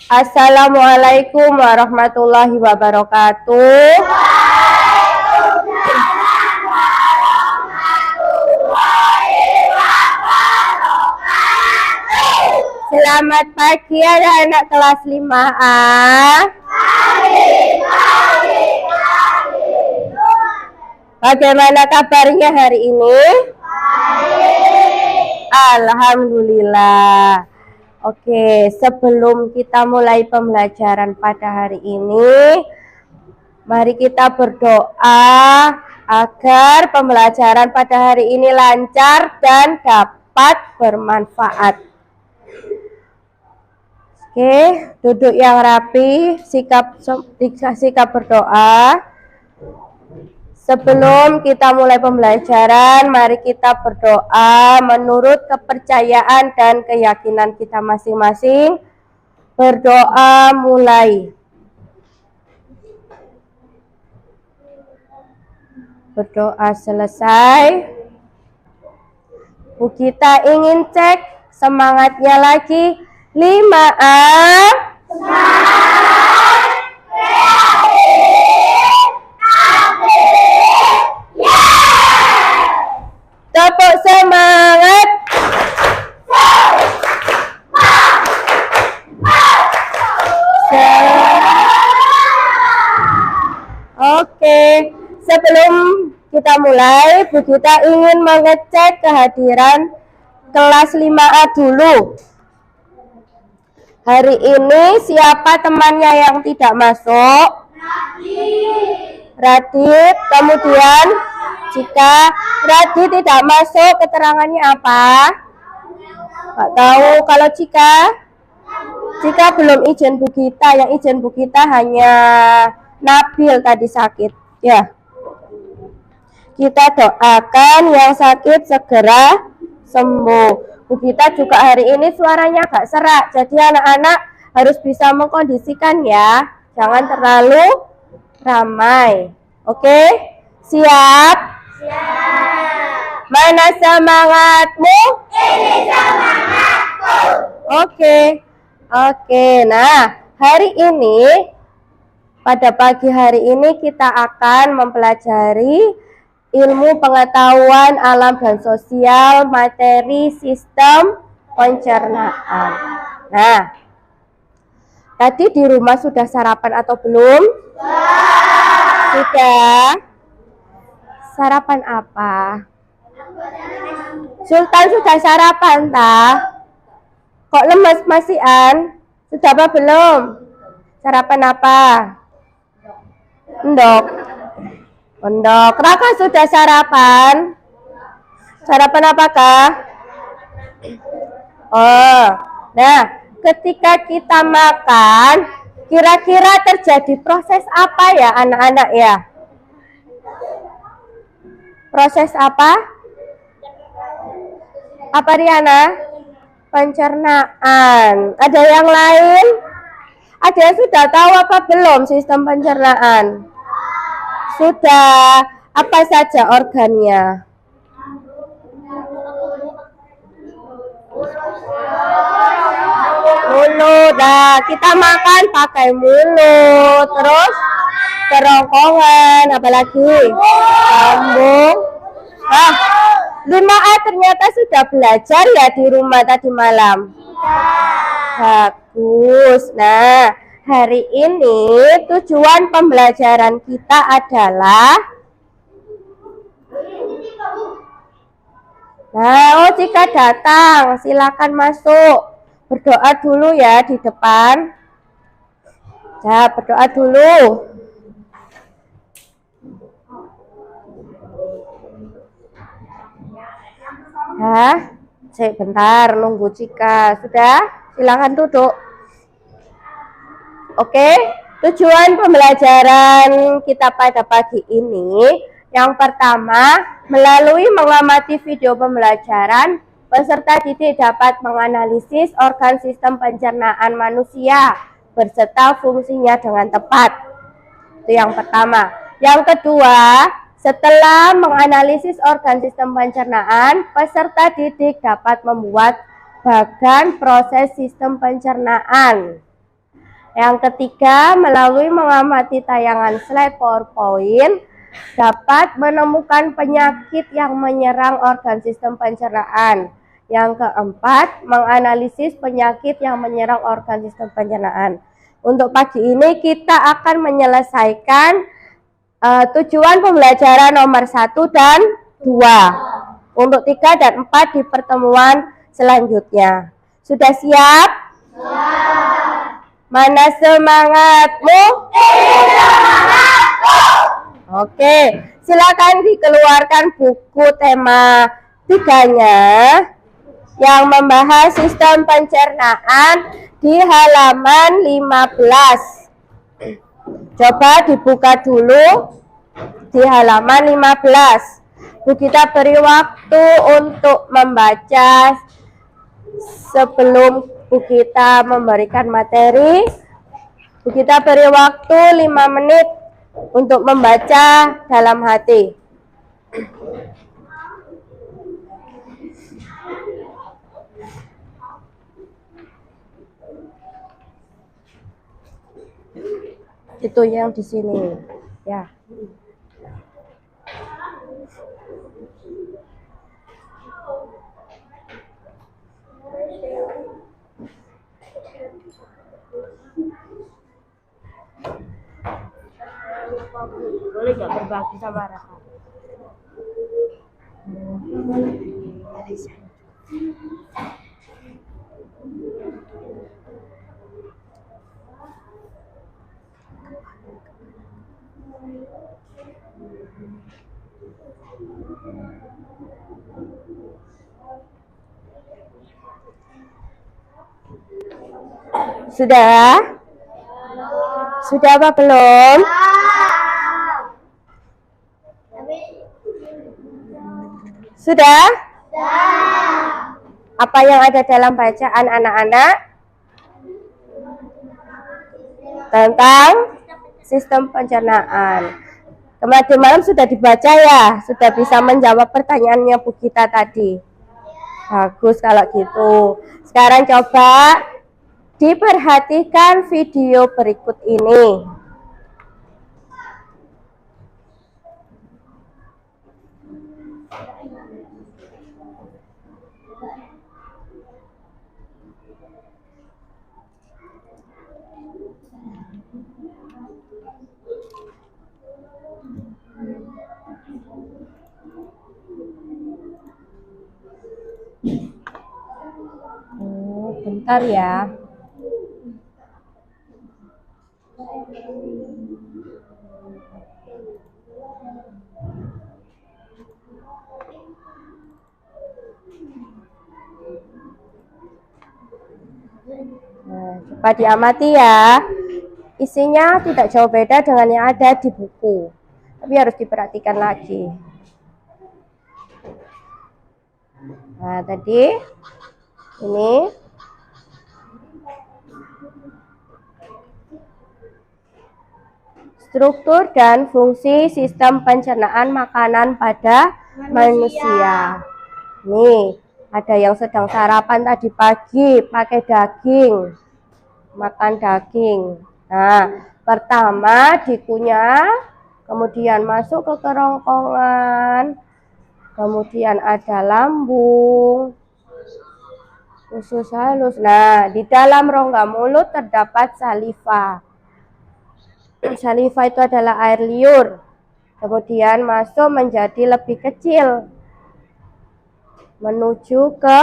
Assalamualaikum warahmatullahi wabarakatuh. Selamat pagi anak-anak kelas 5A. Bagaimana kabarnya hari ini? Alhamdulillah. Oke, sebelum kita mulai pembelajaran pada hari ini, mari kita berdoa agar pembelajaran pada hari ini lancar dan dapat bermanfaat. Oke, duduk yang rapi, sikap berdoa. Sebelum kita mulai pembelajaran, mari kita berdoa menurut kepercayaan dan keyakinan kita masing-masing. Berdoa mulai. Berdoa selesai. Bu kita ingin cek semangatnya lagi. 5A. Tepuk semangat. Oke, sebelum kita mulai, Bu Gita ingin mengecek kehadiran kelas 5A dulu. Hari ini siapa temannya yang tidak masuk? Radit. Kemudian jika Radit tidak masuk, keterangannya apa? Nggak tahu. Kalau jika belum izin Bu Gita, yang izin Bu Gita hanya Nabil tadi sakit. Ya. Kita doakan yang sakit segera sembuh. Bu Gita juga hari ini suaranya agak serak. Jadi anak-anak harus bisa mengkondisikan ya. Jangan terlalu ramai. Oke? Siap? Siap. Mana semangatmu? Ini semangatku. Oke. Nah, hari ini, pada pagi hari ini kita akan mempelajari ilmu pengetahuan alam dan sosial materi sistem pencernaan. Nah, tadi di rumah sudah sarapan atau belum? Sudah. Sarapan apa? Sultan sudah sarapan, tah? Kok lemes masih An? Sudah apa belum? Sarapan apa? Endok. Raka sudah sarapan? Sarapan apakah? Oh, nah, ketika kita makan, kira-kira terjadi proses apa ya anak-anak ya? Proses apa? Apa Riana? Pencernaan. Ada yang lain? Ada yang sudah tahu apa belum sistem pencernaan? Sudah. Apa saja organnya? Mulut. Nah, kita makan pakai mulut. Terus kerongkongan. Apalagi? Lambung. 5A ternyata sudah belajar ya di rumah tadi malam. Bagus. Nah, hari ini tujuan pembelajaran kita adalah jika datang silakan masuk. Berdoa dulu ya di depan. Ya, berdoa dulu. Bentar, nunggu Cika. Sudah? Silakan duduk. Oke, tujuan pembelajaran kita pada pagi ini, yang pertama, melalui mengamati video pembelajaran, peserta didik dapat menganalisis organ sistem pencernaan manusia beserta fungsinya dengan tepat. Itu yang pertama. Yang kedua, Setelah menganalisis organ sistem pencernaan, peserta didik dapat membuat bagan proses sistem pencernaan. Yang ketiga, melalui mengamati tayangan slide PowerPoint, dapat menemukan penyakit yang menyerang organ sistem pencernaan. Yang keempat, menganalisis penyakit yang menyerang organ sistem pencernaan. Untuk pagi ini kita akan menyelesaikan tujuan pembelajaran nomor 1 dan 2. Untuk 3 dan 4 di pertemuan selanjutnya. Sudah siap? Siap. Mana semangatmu? Semangatku. Oke, silakan dikeluarkan buku tema 3-nya yang membahas sistem pencernaan di halaman 15. Coba dibuka dulu di halaman 15. Bu Gita beri waktu untuk membaca sebelum Bu Gita memberikan materi. Bu Gita beri waktu 5 menit untuk membaca dalam hati. Itu yang di sini, ya. Boleh nggak berbagi sama Raka? Sudah? Sudah apa belum? Sudah? Apa yang ada dalam bacaan anak-anak? Tentang sistem pencernaan. Kemarin malam sudah dibaca ya? Sudah bisa menjawab pertanyaannya Bu Gita tadi? Bagus kalau gitu. Sekarang coba diperhatikan video berikut ini. Bentar ya. Nah, coba diamati ya. Isinya tidak jauh beda dengan yang ada di buku. Tapi harus diperhatikan lagi. Nah, tadi ini struktur dan fungsi sistem pencernaan makanan pada manusia. Nih, ada yang sedang sarapan tadi pagi pakai daging, makan daging. Nah, pertama dikunyah, kemudian masuk ke kerongkongan, kemudian ada lambung, usus halus. Nah, di dalam rongga mulut terdapat saliva. Saliva itu adalah air liur. Kemudian masuk menjadi lebih kecil, menuju ke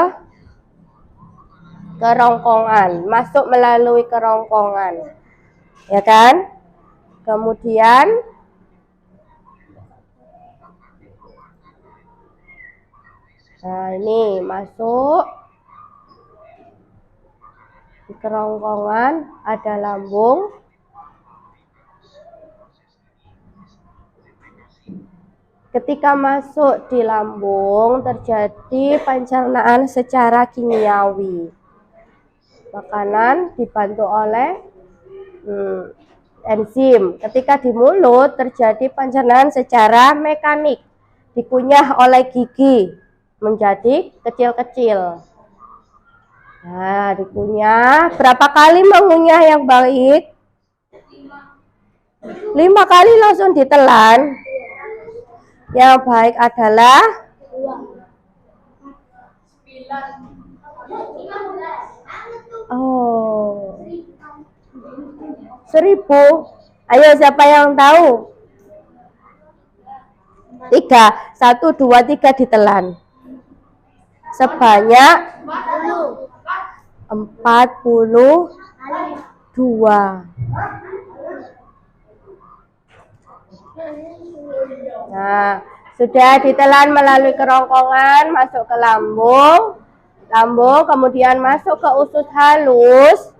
kerongkongan, masuk melalui kerongkongan, ya kan? Kemudian nah ini masuk di kerongkongan, ada lambung. Ketika masuk di lambung terjadi pencernaan secara kimiawi. Makanan dibantu oleh enzim. Ketika di mulut terjadi pencernaan secara mekanik, dikunyah oleh gigi menjadi kecil-kecil. Nah, dikunyah. Berapa kali mengunyah yang baik? 5 kali langsung ditelan. Yang baik adalah 1000. Ayo, siapa yang tahu? 3. 1, 2, 3 ditelan. Sebanyak 42. Nah, sudah ditelan melalui kerongkongan, masuk ke lambung, kemudian masuk ke usus halus.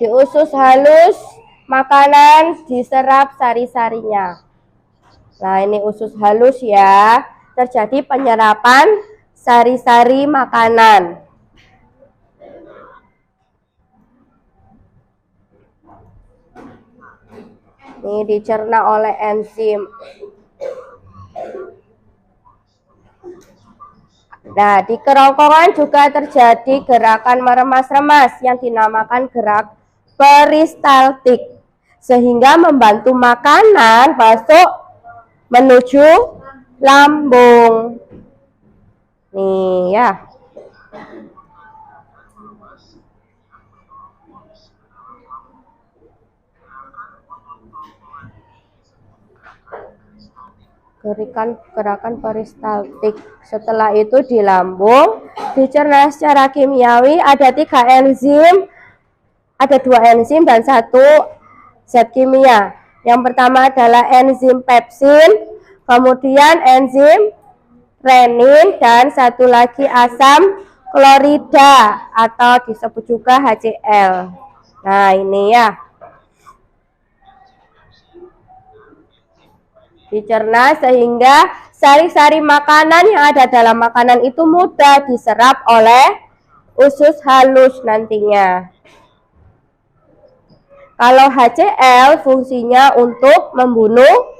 Di usus halus, makanan diserap sari-sarinya. Nah, ini usus halus ya, terjadi penyerapan sari-sari makanan. Ini dicerna oleh enzim. Nah, di kerongkongan juga terjadi gerakan meremas-remas yang dinamakan gerak peristaltik, sehingga membantu makanan masuk menuju lambung. Nih ya. Gerakan peristaltik. Setelah itu di lambung dicerna secara kimiawi, ada 3 enzim, ada 2 enzim dan 1 zat kimia. Yang pertama adalah enzim pepsin, kemudian enzim renin, dan satu lagi asam klorida atau disebut juga HCl. Nah, ini ya. Dicerna sehingga sari-sari makanan yang ada dalam makanan itu mudah diserap oleh usus halus nantinya. Kalau HCl fungsinya untuk membunuh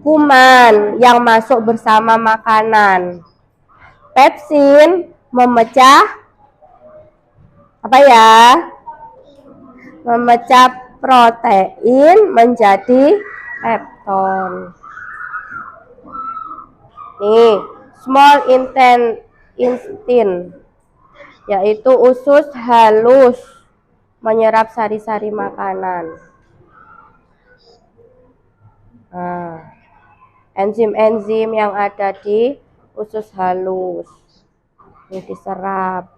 kuman yang masuk bersama makanan. Pepsin memecah apa ya? Memecah protein menjadi pepton. Nih, small intestine, yaitu usus halus, menyerap sari-sari makanan. Nah, enzim-enzim yang ada di usus halus ini diserap.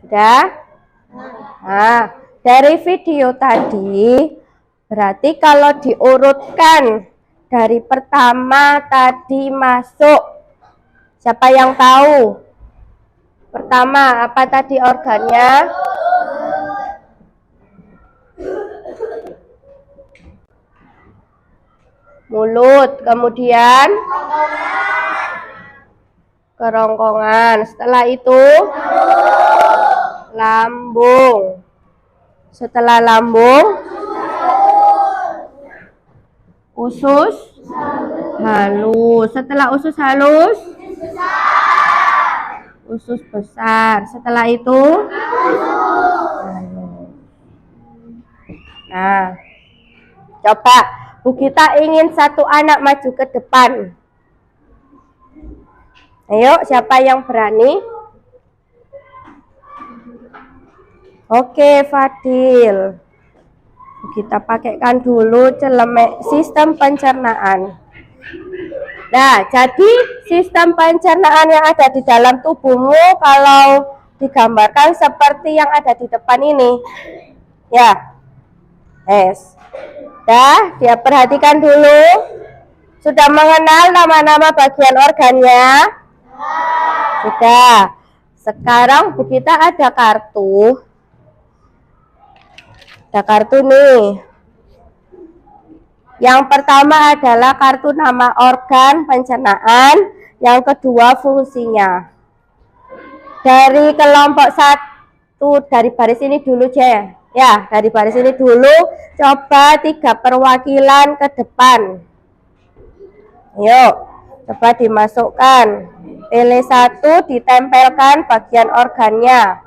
Sudah? Nah, dari video tadi, berarti kalau diurutkan dari pertama tadi masuk, siapa yang tahu? Pertama, apa tadi organnya? Mulut, kemudian kerongkongan. Setelah itu lambung. Setelah lambung usus halus. Setelah usus halus usus besar. Setelah itu nah, coba Bu Gita ingin satu anak maju ke depan. Ayo, siapa yang berani? Oke, Fadil. Kita pakaikan dulu celemek sistem pencernaan. Nah, jadi sistem pencernaan yang ada di dalam tubuhmu kalau digambarkan seperti yang ada di depan ini. Ya. Yes. Dah, dia perhatikan dulu. Sudah mengenal nama-nama bagian organnya? Sudah. Sekarang Bu Gita ada kartu. Ada kartu nih. Yang pertama adalah kartu nama organ pencernaan, yang kedua fungsinya. Dari kelompok 1, dari baris ini dulu aja ya, dari baris ini dulu, coba 3 perwakilan ke depan. Yuk, coba dimasukkan. Pilih 1, ditempelkan bagian organnya.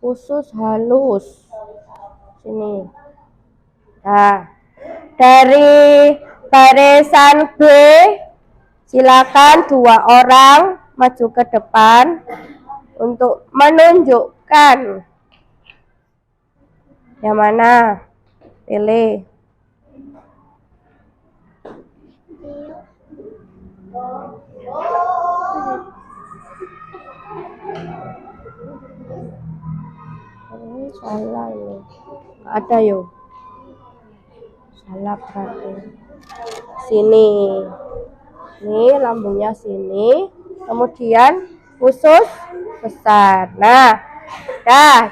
Usus halus sini. Nah, dari barisan B silakan 2 orang maju ke depan untuk menunjukkan yang mana. Pilih. Salah ini. Ada yuk. Salah berarti. Sini. Ini lambungnya sini. Kemudian usus besar. Nah,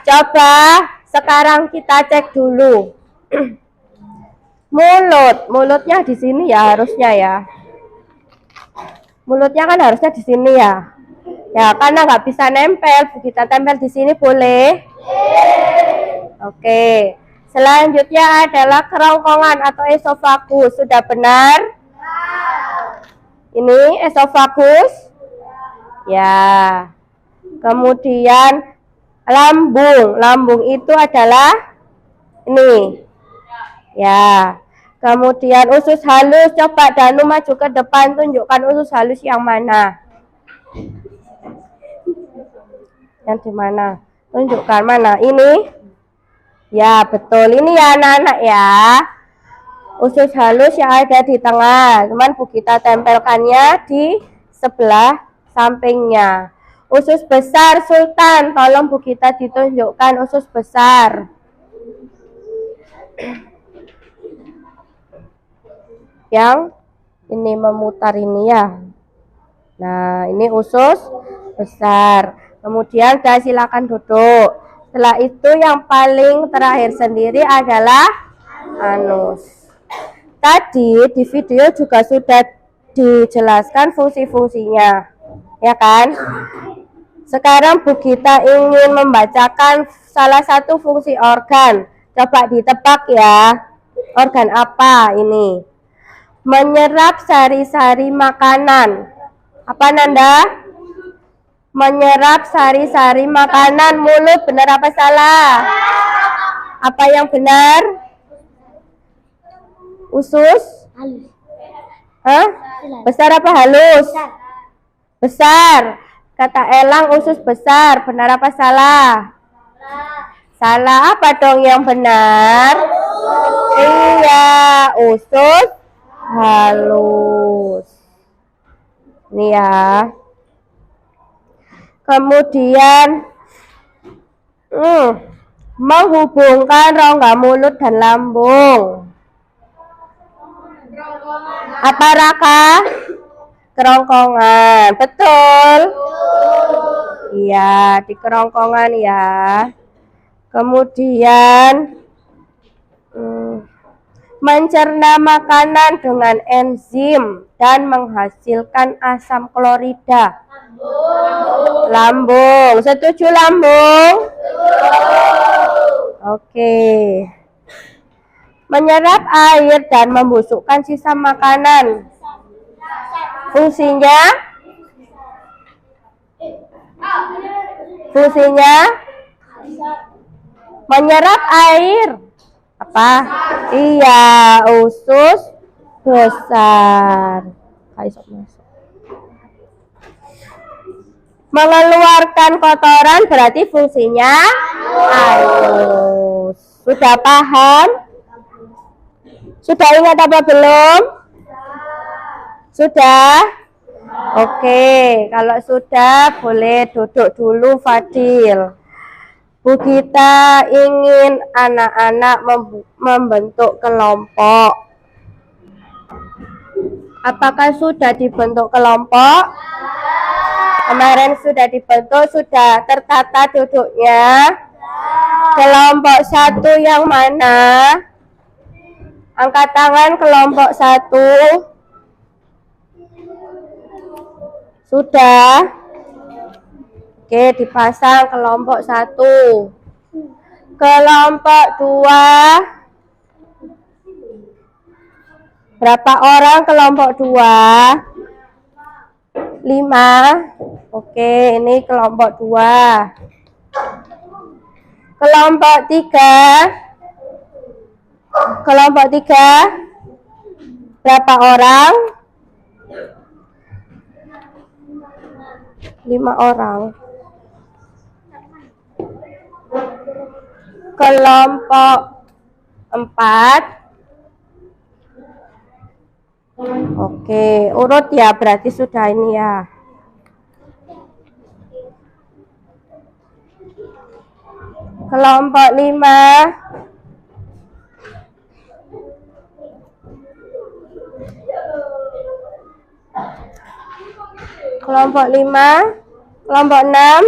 coba sekarang kita cek dulu. Mulutnya di sini ya harusnya ya. Mulutnya kan harusnya di sini ya. Ya, karena nggak bisa nempel, kita tempel di sini boleh? Oke. Selanjutnya adalah kerongkongan atau esofagus. Sudah benar? Ini esofagus? Ya. Kemudian lambung. Lambung itu adalah ini. Ya. Kemudian usus halus. Coba Danu maju ke depan, tunjukkan usus halus yang mana. Yang di mana? Tunjukkan mana? Ini? Ya, betul. Ini ya anak-anak ya. Usus halus yang ada di tengah. Cuman Bu kita tempelkannya di sebelah sampingnya. Usus besar Sultan, tolong Bu kita ditunjukkan usus besar. Yang ini memutar ini ya. Nah, ini usus besar. Kemudian silakan duduk. Setelah itu yang paling terakhir sendiri adalah anus. Tadi di video juga sudah dijelaskan fungsi-fungsinya, ya kan? Sekarang Bu Gita ingin membacakan salah satu fungsi organ. Coba ditebak ya. Organ apa ini? Menyerap sari-sari makanan. Apa Nanda? Menyerap sari-sari makanan mulut, benar apa salah? Apa yang benar? Usus? Halus. Hah? Besar apa halus? Besar. Kata Elang usus besar, benar apa salah? Salah. Apa dong yang benar? Iya, usus halus. Ini ya. Kemudian menghubungkan rongga mulut dan lambung. Apa Raka? Kerongkongan. Betul? Iya, di kerongkongan ya. Kemudian mencerna makanan dengan enzim dan menghasilkan asam klorida. Lambung. Setuju lambung? Oke. Menyerap air dan membusukkan sisa makanan. Fungsinya? Menyerap air. Apa? Iya, usus besar. Mengeluarkan kotoran berarti fungsinya halus. Sudah paham? Sudah ingat apa belum? Sudah? Oke, kalau sudah boleh duduk dulu Fadil. Bu Gita ingin anak-anak membentuk kelompok. Apakah sudah dibentuk kelompok? Kemarin sudah dibentuk, sudah tertata duduknya. Kelompok 1 yang mana? Angkat tangan kelompok 1. Sudah? Oke, dipasang kelompok 1. Kelompok 2. Berapa orang kelompok 2? 5. Oke, ini kelompok 2. Kelompok 3. Kelompok 3. Berapa orang? 5 orang. Kelompok 4. Oke, urut ya, berarti sudah ini ya. Kelompok 5. Kelompok 5. Kelompok 6.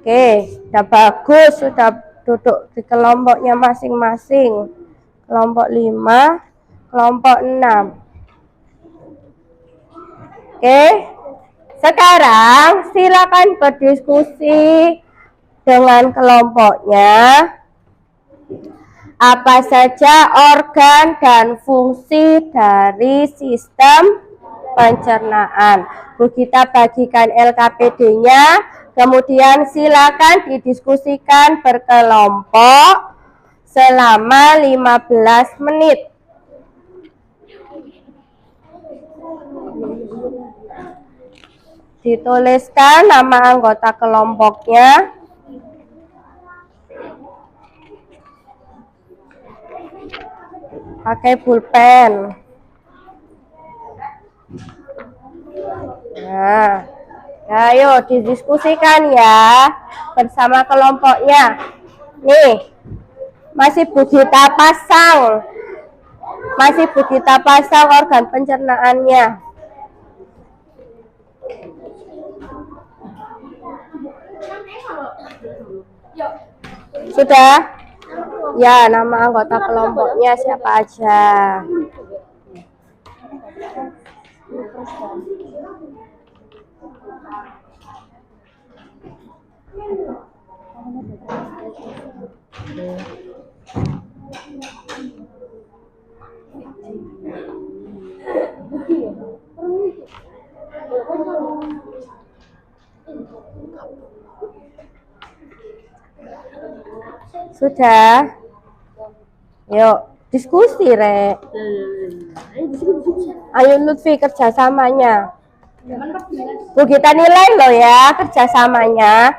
Oke, sudah bagus, sudah duduk di kelompoknya masing-masing. Kelompok 5, kelompok 6. Oke, sekarang silakan berdiskusi dengan kelompoknya. Apa saja organ dan fungsi dari sistem pencernaan? Bu kita bagikan LKPD-nya, kemudian silakan didiskusikan berkelompok selama 15 menit. Dituliskan nama anggota kelompoknya. Pakai pulpen. Nah, ayo didiskusikan ya bersama kelompoknya. Nih, masih Bu Gita pasang. Masih Bu Gita pasang organ pencernaannya. Sudah? Ya, nama anggota kelompoknya siapa aja. Sudah? Yuk, diskusi, Rek. Ayo Lutfi, kerjasamanya. Bu kita nilai loh ya kerjasamanya.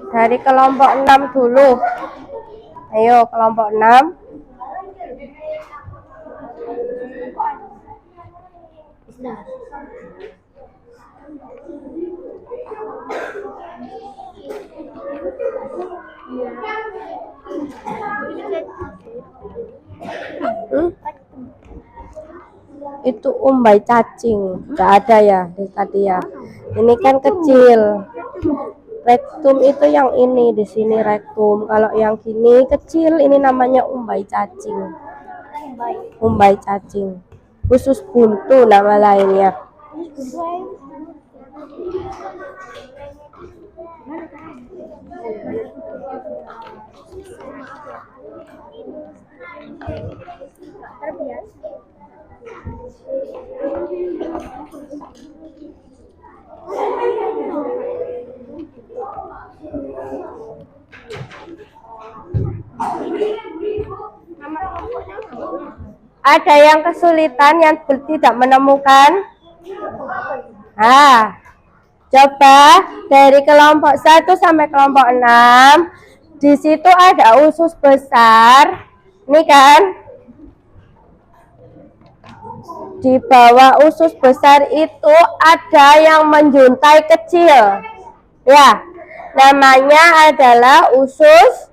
Dari kelompok 6 dulu. Ayo kelompok 6. Itu umbai cacing, nggak ada ya tadi ya. Ini kan kecil. Rektum itu yang ini di sini rektum. Kalau yang gini kecil ini namanya umbai cacing. Umbai cacing. Usus buntu nama lainnya. Ada yang kesulitan yang tidak menemukan? Coba dari kelompok 1 sampai kelompok 6. Di situ ada usus besar. Ini kan? Di bawah usus besar itu ada yang menjuntai kecil. Ya, namanya adalah usus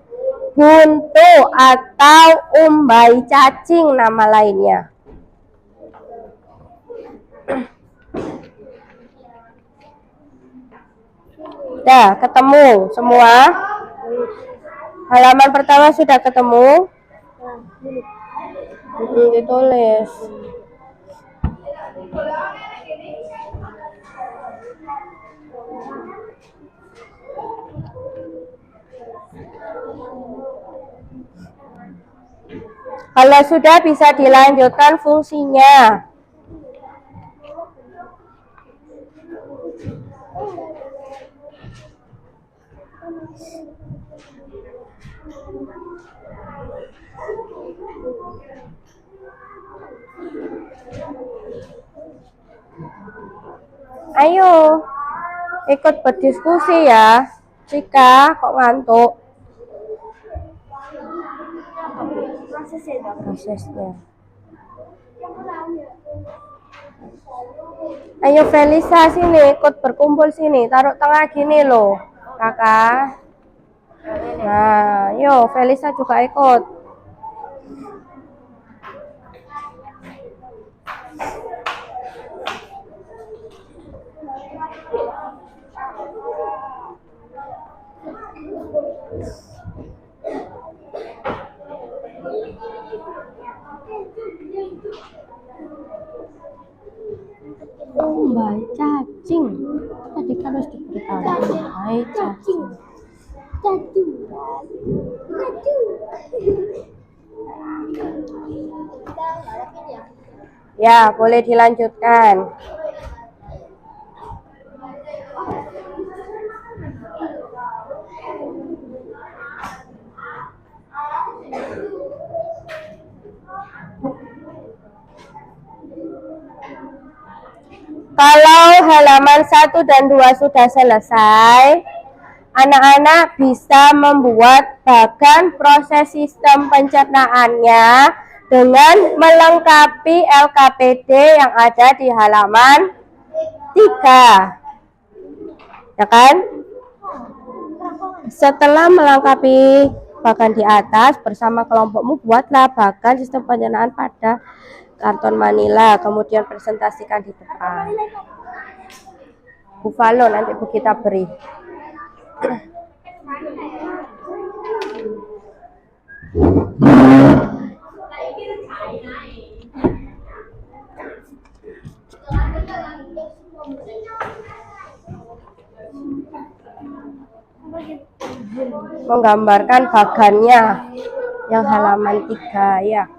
buntu atau umbai cacing nama lainnya. Dah, ketemu semua? Halaman pertama sudah ketemu? Ditulis. Kalau sudah bisa dilanjutkan fungsinya. Ayo, ikut berdiskusi ya. Cika, kok ngantuk? Prosesnya. Ayo Felisa sini, ikut berkumpul sini. Taruh tengah gini loh, kakak. Nah, yuk Felisa juga ikut. Umbai cacing. Tadi kan harus diberitahu. Umbai cacing. Ya, boleh dilanjutkan. Kalau halaman 1 dan 2 sudah selesai, anak-anak bisa membuat bagan proses sistem pencernaannya dengan melengkapi LKPD yang ada di halaman 3. Ya kan? Setelah melengkapi bagan di atas bersama kelompokmu, buatlah bagan sistem pencernaan pada karton manila, kemudian presentasikan di depan. Buffalo nanti Bu kita beri. Menggambarkan bagannya yang halaman 3 ya.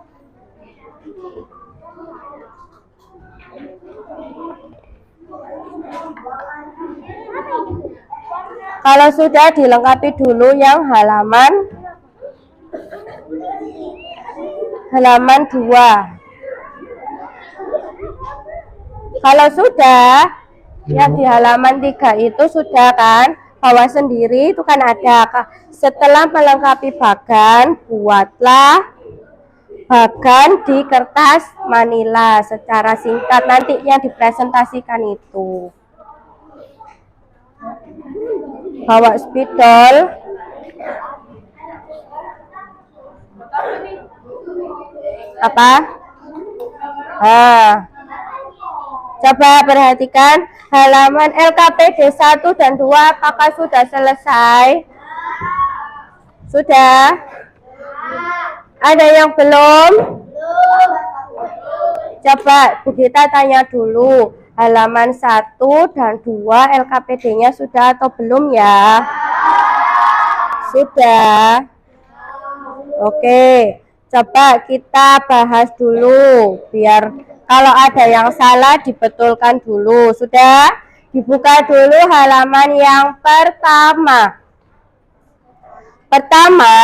Kalau sudah dilengkapi dulu yang halaman 2. Kalau sudah ya di halaman 3 itu sudah kan, bawah sendiri itu kan ada. Setelah melengkapi bagan, buatlah bagan di kertas manila secara singkat, nanti yang dipresentasikan itu. Bawa spidol. Apa? Coba perhatikan halaman LKPD 1 dan 2 apakah sudah selesai? Sudah? Ada yang belum? Coba Bu Gita tanya dulu, halaman 1 dan 2 LKPD-nya sudah atau belum ya? Sudah. Oke, coba kita bahas dulu biar kalau ada yang salah dibetulkan dulu. Sudah? Dibuka dulu halaman yang pertama. Pertama,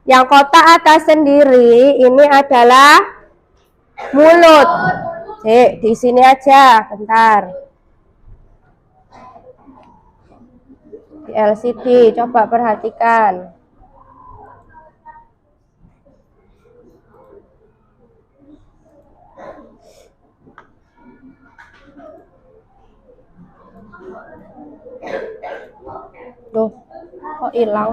yang kotak atas sendiri ini adalah Mulut. Cik, di sini aja, bentar. Di LCD, coba perhatikan. Duh, kok hilang?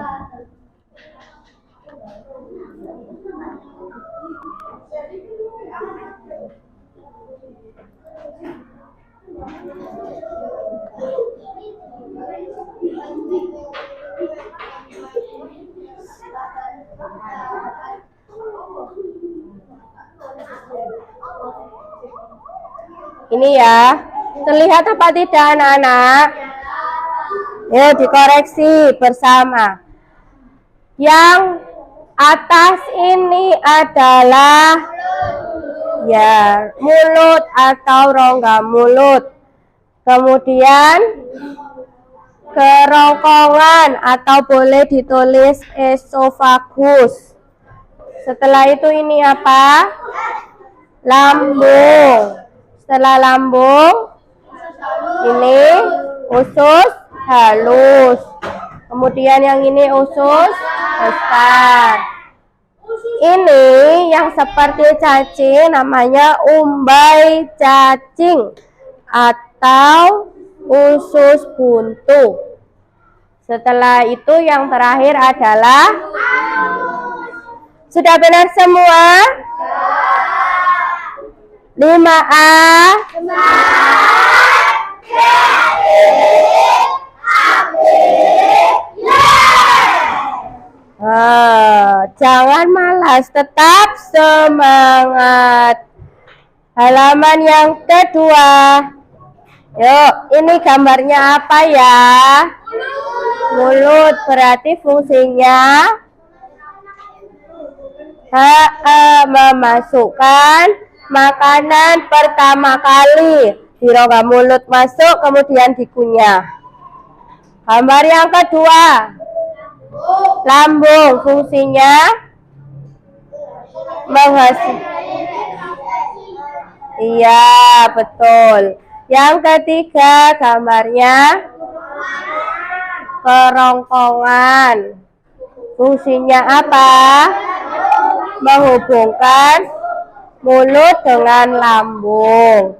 Ini ya, terlihat apa tidak anak-anak? Yuk dikoreksi bersama. Yang atas ini adalah ya mulut atau rongga mulut. Kemudian kerongkongan atau boleh ditulis esofagus. Setelah itu ini apa? Lambung. Setelah lambung ini usus halus. Kemudian yang ini usus besar. Ini yang seperti cacing namanya umbai cacing atau usus buntu. Setelah itu yang terakhir adalah sudah benar semua? 5A. Jangan malas, tetap semangat. Halaman yang kedua. Yuk, ini gambarnya apa ya? Mulut, berarti fungsinya memasukkan makanan pertama kali di rongga mulut masuk, kemudian dikunyah. Gambar yang kedua, lambung, fungsinya menghasilkan. Iya, betul. Yang ketiga, gambarnya kerongkongan, fungsinya apa? Menghubungkan mulut dengan lambung.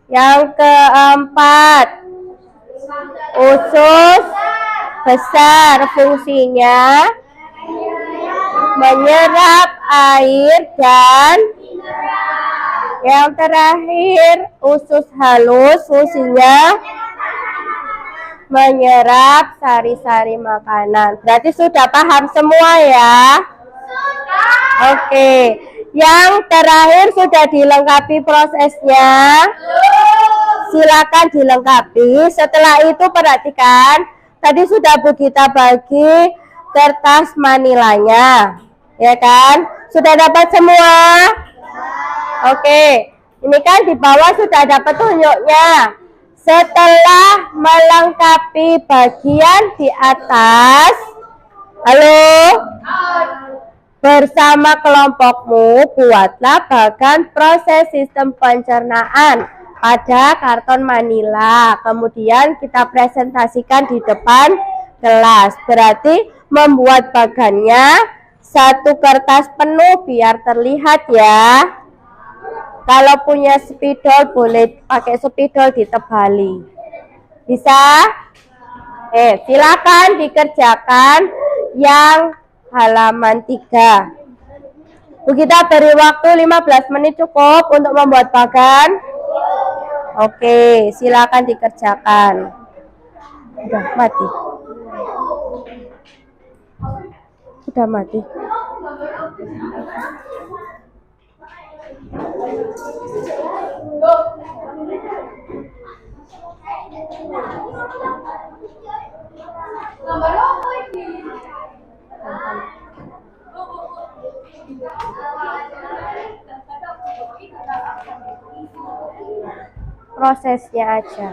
Yang keempat, usus besar, fungsinya menyerap air, dan yang terakhir usus halus, fungsinya menyerap sari-sari makanan. Berarti sudah paham semua ya? Oke. Yang terakhir sudah dilengkapi prosesnya. Silakan dilengkapi. Setelah itu perhatikan, tadi sudah Bu Gita bagi kertas manilanya, ya kan? Sudah dapat semua? Oke. Ini kan di bawah sudah ada petunjuknya. Setelah melengkapi bagian di atas, halo? Bersama kelompokmu buatlah bagan proses sistem pencernaan pada karton manila. Kemudian kita presentasikan di depan kelas. Berarti membuat bagannya satu kertas penuh biar terlihat ya. Kalau punya spidol boleh pakai spidol ditebali. Bisa? Silakan dikerjakan yang halaman 3. Bu Gita beri waktu 15 menit cukup untuk membuat bagan. Oke, silakan dikerjakan. Udah mati. Sudah mati. Prosesnya aja.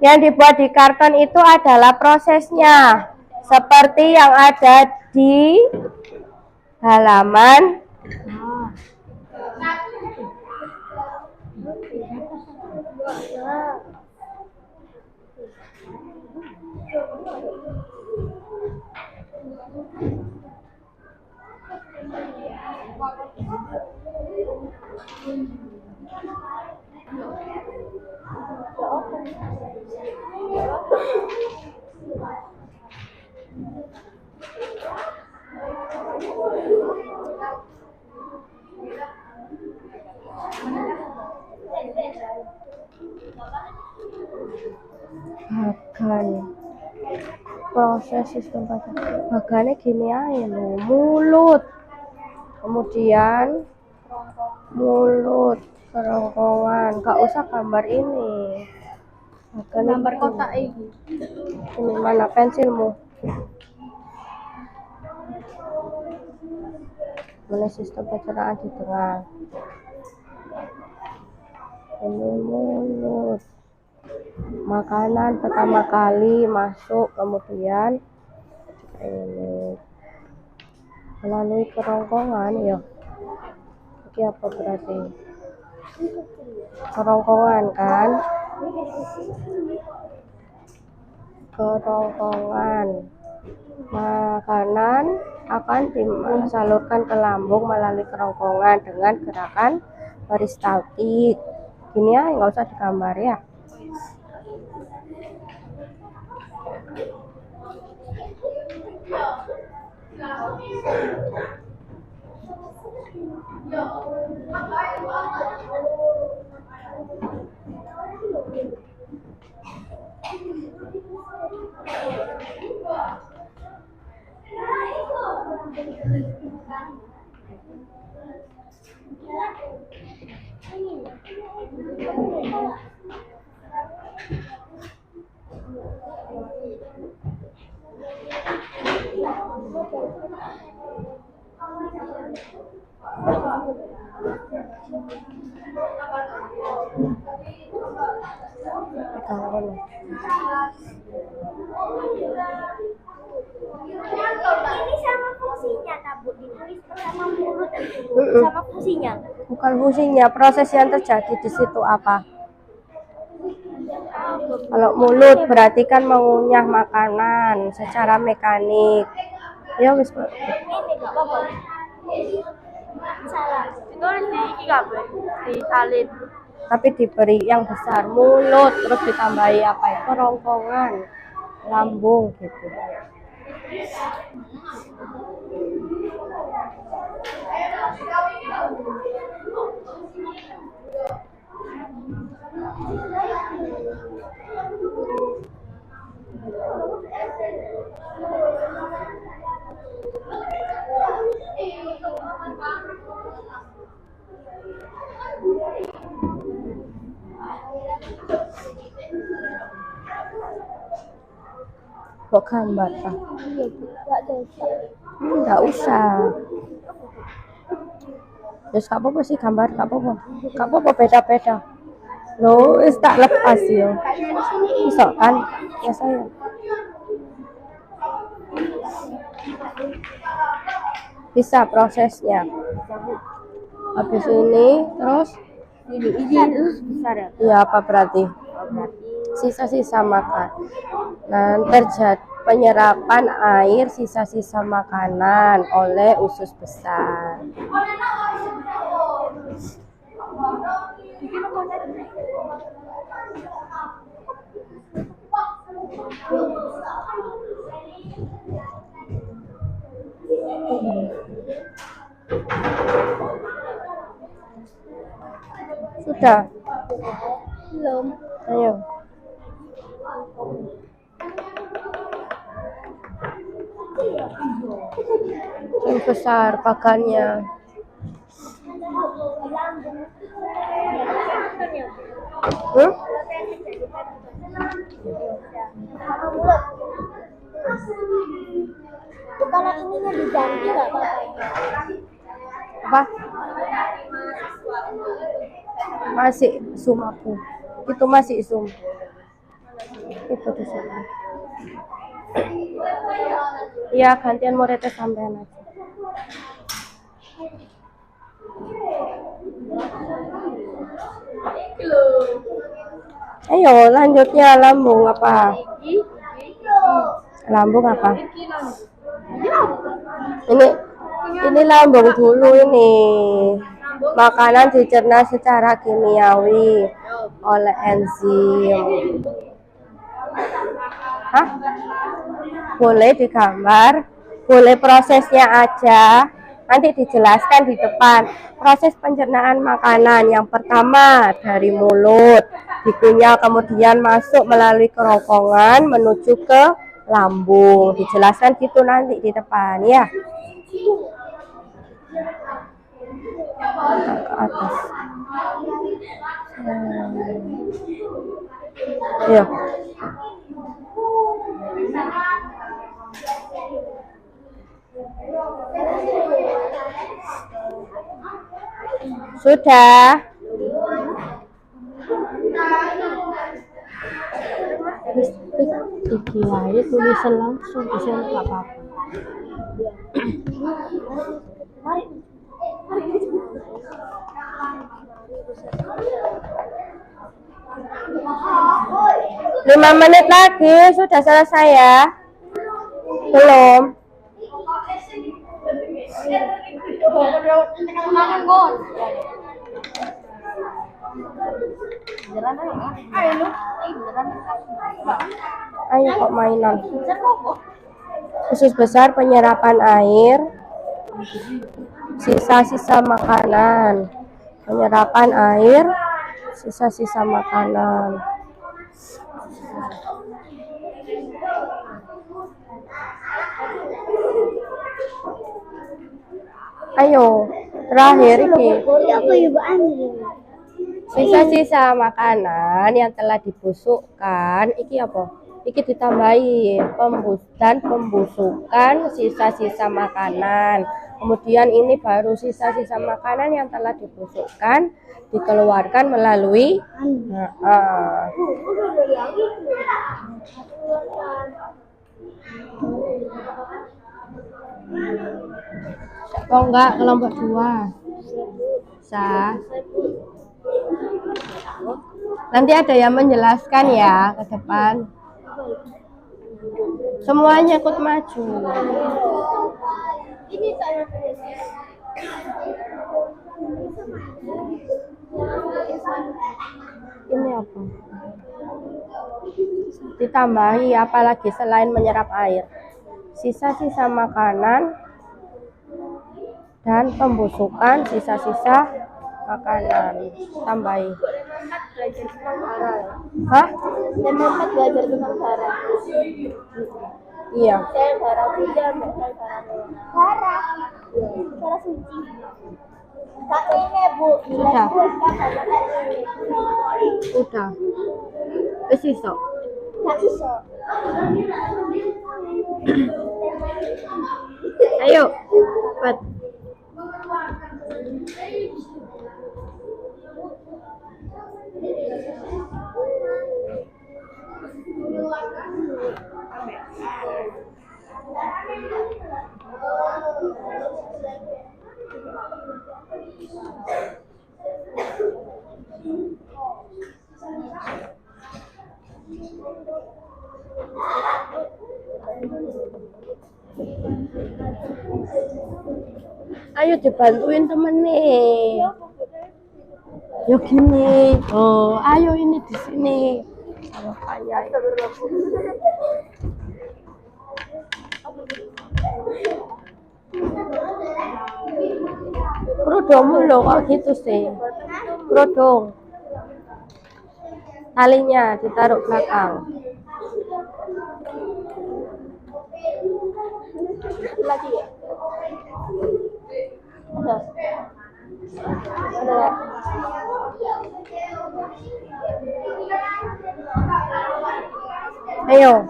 Yang dibuat di karton itu adalah prosesnya. seperti yang ada di halaman bagan. Proses sistem bagannya gini aja loh, mulut, kemudian mulut, kerongkongan, gak usah gambar ini. Gambar kotak ini. Ini mana pensilmu? Mulai sistem pencernaan di tengah. Ini mulut. Makanan pertama kali masuk, kemudian ini melalui kerongkongan ya. Ini apa berarti? Kerongkongan kan? Kerongkongan. Makanan akan disalurkan ke lambung melalui kerongkongan dengan gerakan peristaltik. Gini ya, nggak usah digambar ya. Ini sama fungsinya, Bu, ditulis sama mulut sama fungsinya. Bukan fungsinya, proses yang terjadi di situ apa? Kalau mulut berarti kan mengunyah makanan secara mekanik. Ya wis, Ini enggak apa-apa. Salah. Ditulis di iki kabeh, disalin. tapi diberi yang besar, mulut, terus ditambahi apa itu, kerongkongan, lambung gitu. Kok gambar tak? Enggak usah. Terus gak apa-apa sih gambar, gak apa-apa. Gak apa-apa beda-beda. Loh, wis tak lepas yo. Bisa kan? Ya saya. Bisa prosesnya. Habis ini terus Ini terus besar ya. ya apa berarti? Sisa-sisa makan. Nah, terjadi penyerapan air sisa-sisa makanan oleh usus besar. Sudah? Belum. Ayo. Yang besar pakannya. Kalau ininya diganti nggak apa-apa? Apa? Masih zoom aku. Itu masih zoom. Itu di sana. Iya, gantian muridnya sampean aja. Ayo, lanjutnya lambung apa? Lambung apa? Ini lambung dulu ini. Makanan dicerna secara kimiawi oleh enzim. Hah? Boleh digambar, boleh prosesnya aja. Nanti dijelaskan di depan. Proses pencernaan makanan yang pertama dari mulut, dikunyah, kemudian masuk melalui kerongkongan menuju ke lambung. Dijelaskan gitu nanti di depan ya. Ke atas. Iya. Sudah. Iki tulisan langsung bisa nggak apa-apa. Lima menit lagi sudah selesai ya? Belum? Ayo kok mainan. Usus besar penyerapan air, sisa-sisa makanan, penyerapan air, sisa-sisa makanan. Ayo, terakhir iki. Sisa-sisa makanan yang telah dibusukkan, iki apa? Iki ditambahi pembusukan sisa-sisa makanan. Kemudian ini baru sisa-sisa makanan yang telah dibusukkan dikeluarkan melalui oh enggak, kelompok 2 nanti ada yang menjelaskan ya ke depan. Semuanya ikut maju. Ini apa? Ditambahi apalagi selain menyerap air? Sisa-sisa makanan dan pembusukan sisa-sisa makanan. Tambahi. Hah? Demokrat belajar tentang darah. Iya. Darah putih, darah suci. Kak ini Bu. Sudah. Udah. Iso. Kak iso. Ayo, cepat. Ayo dibantuin temen nih. Yuk gini. Oh, ayo ini di sini. Makanya. Kerudungmu loh kok gitu sih. Kerudung. Talinya ditaruh belakang. Lagi ya? Ada. Ayo.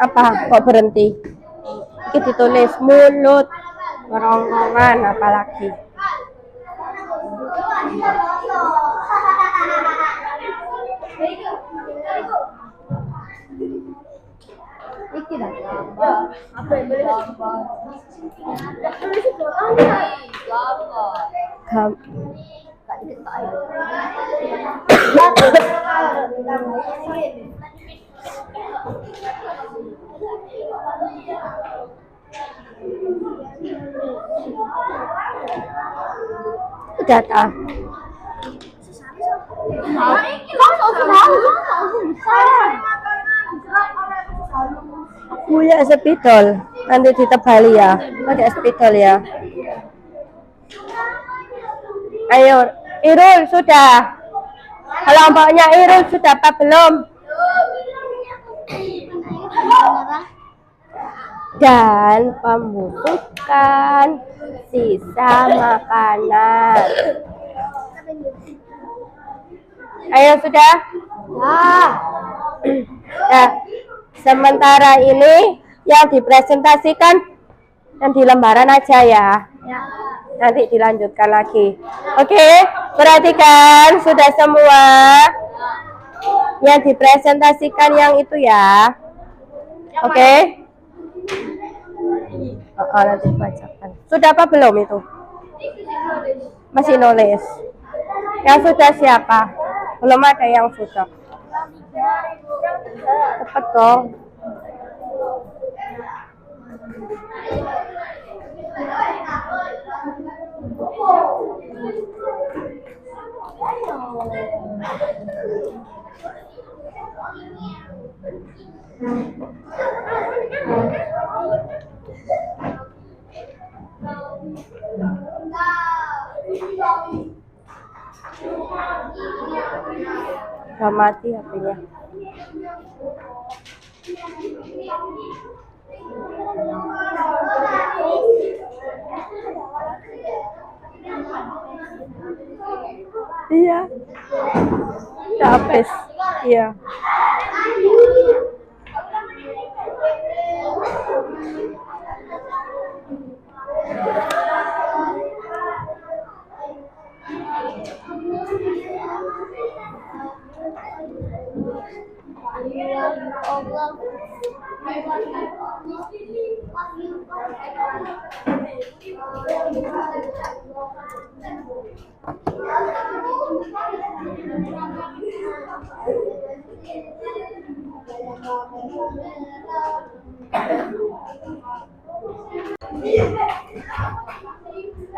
Apa? Kok berhenti? Ini ditulis mulut, kerongkongan, apalagi. Iki lah. Apa yang boleh? Gam Udah tak? Punya spidol, nanti ditebali ya, pakai spidol ya. Ayo, Irul sudah. Kelompoknya Irul sudah apa belum? Dan pembusukan sisa makanan. Ayo sudah? Nah, sementara ini yang dipresentasikan yang di lembaran aja ya. Nanti dilanjutkan lagi. Oke, perhatikan sudah semua yang dipresentasikan yang itu ya. Oke. Nanti bacakan. Sudah apa belum itu? Masih nulis. Yang sudah siapa? Belum ada yang sudah. Cepat dong. Udah mati HP-nya. Iya. Udah habis. Iya.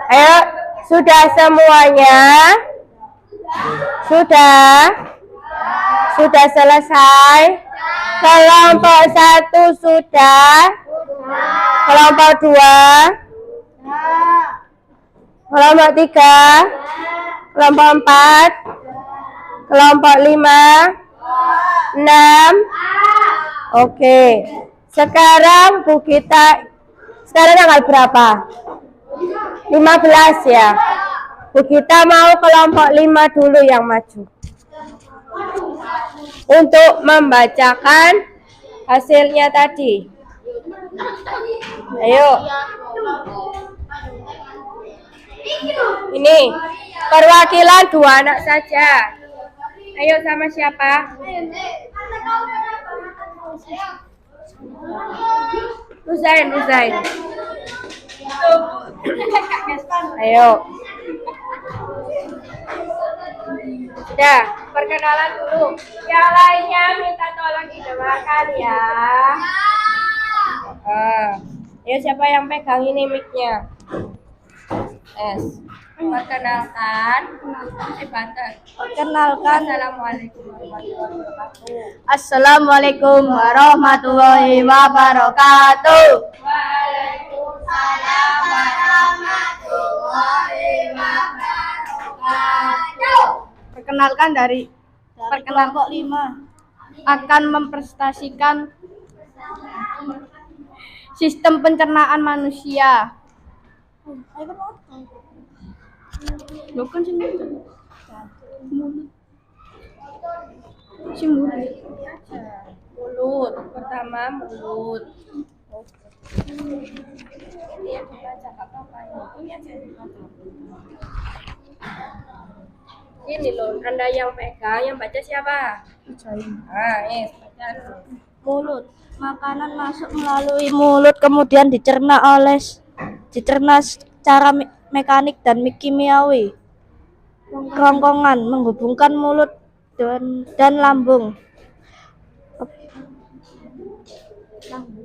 Ayo, sudah semuanya? Sudah selesai? Kelompok 1 sudah? Kelompok 2? Kelompok 3? Kelompok 4? Kelompok 5? 6? Oke. Sekarang Bu Gita, sekarang tanggal berapa? 15 ya. Bu Gita mau kelompok 5 dulu yang maju untuk membacakan hasilnya tadi. Ayo. Ini perwakilan 2 anak saja. Ayo, sama siapa? Ruzain. Ayo. Sudah, perkenalan dulu. Yang lainnya minta tolong didoakan ya. Ayo, siapa yang pegang ini mic-nya? Perkenalkan. Assalamualaikum warahmatullahi wabarakatuh. Waalaikumsalam warahmatullahi wabarakatuh. Perkenalkan dari kelompok 5 akan mempresentasikan sistem pencernaan manusia. Bukan Mulut. Pertama mulut. Ini dibaca apa-apa ini aja dibaca. Ini loh, Anda yang pegang, yang baca siapa? Baca. Baca. Mulut. Makanan masuk melalui mulut kemudian dicerna secara mekanik dan kimiawi. Kerongkongan menghubungkan mulut dan lambung.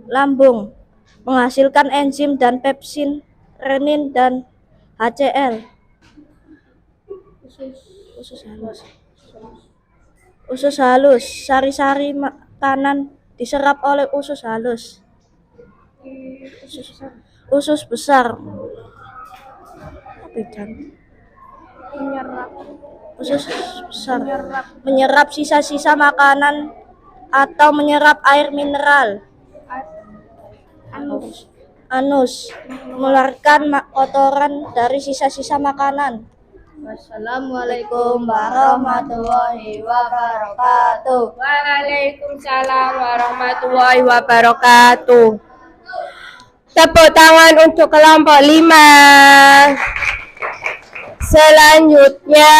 Lambung menghasilkan enzim dan pepsin, renin dan HCl. Usus halus. Sari-sari makanan diserap oleh usus halus. Usus besar. Usus besar menyerap sisa-sisa makanan atau menyerap air mineral. Anus mengeluarkan kotoran dari sisa-sisa makanan. Wassalamualaikum warahmatullahi wabarakatuh. Waalaikumsalam warahmatullahi wabarakatuh. Tepuk tangan untuk kelompok 5. Selanjutnya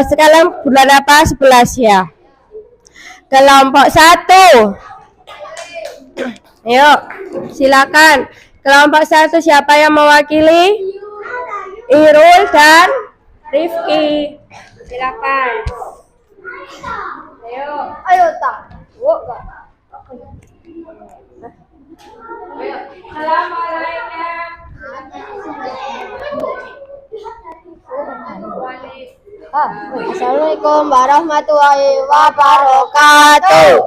sekarang bulan apa? 11 ya. Kelompok 1. Ayo, silakan. Kelompok 1 siapa yang mewakili? Irul dan Rifki. Silakan. Ayo tak. Assalamualaikum warahmatullahi wabarakatuh.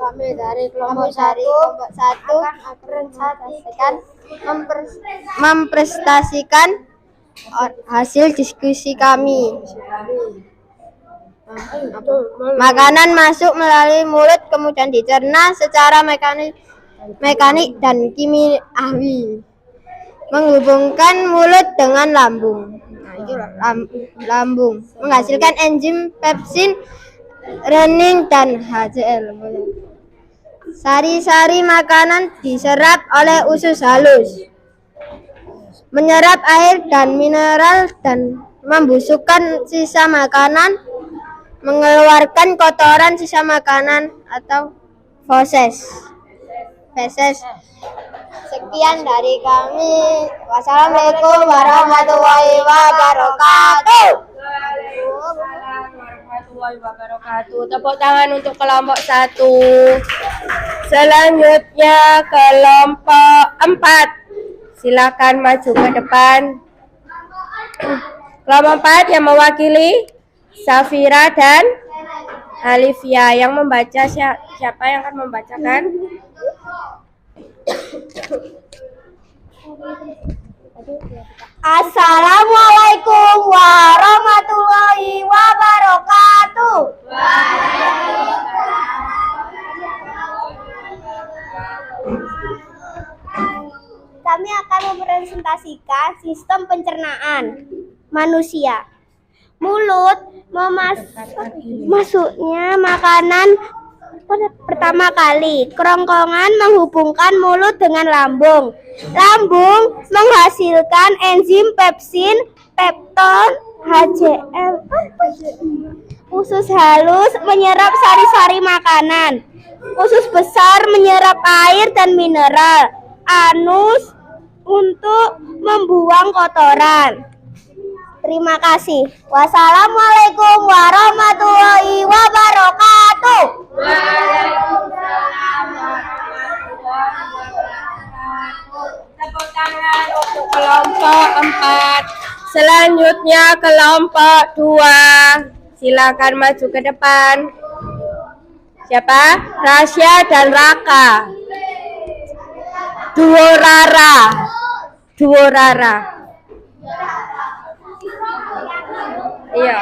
Kami dari kelompok 1 akan mempresentasikan hasil diskusi kami. Makanan masuk melalui mulut kemudian dicerna secara mekanik dan kimiawi, menghubungkan mulut dengan lambung. Lambung menghasilkan enzim pepsin, renin dan HCl. Sari-sari makanan diserap oleh usus halus, menyerap air dan mineral dan membusukkan sisa makanan, mengeluarkan kotoran sisa makanan atau feses. Sekian dari kami. Wassalamualaikum warahmatullahi wabarakatuh. Waalaikumsalam warahmatullahi wabarakatuh. Tepuk tangan untuk kelompok 1. Selanjutnya kelompok 4. Silakan maju ke depan. Kelompok 4 yang mewakili Safira dan Alifia. Yang membaca siapa yang akan membacakan? Assalamualaikum warahmatullahi wabarakatuh. Kami akan mempresentasikan sistem pencernaan manusia. Mulut masuknya makanan pertama kali. Kerongkongan menghubungkan mulut dengan lambung. Lambung menghasilkan enzim pepsin, pepton, HCl. Usus halus menyerap sari-sari makanan. Usus besar menyerap air dan mineral. Anus untuk membuang kotoran. Terima kasih. Wassalamualaikum warahmatullahi wabarakatuh. Waalaikumsalam warahmatullahi wabarakatuh. Tepuk tangan untuk kelompok 4. Selanjutnya kelompok 2. Silakan maju ke depan. Siapa? Rasya dan Raka. Duo Rara. Iya.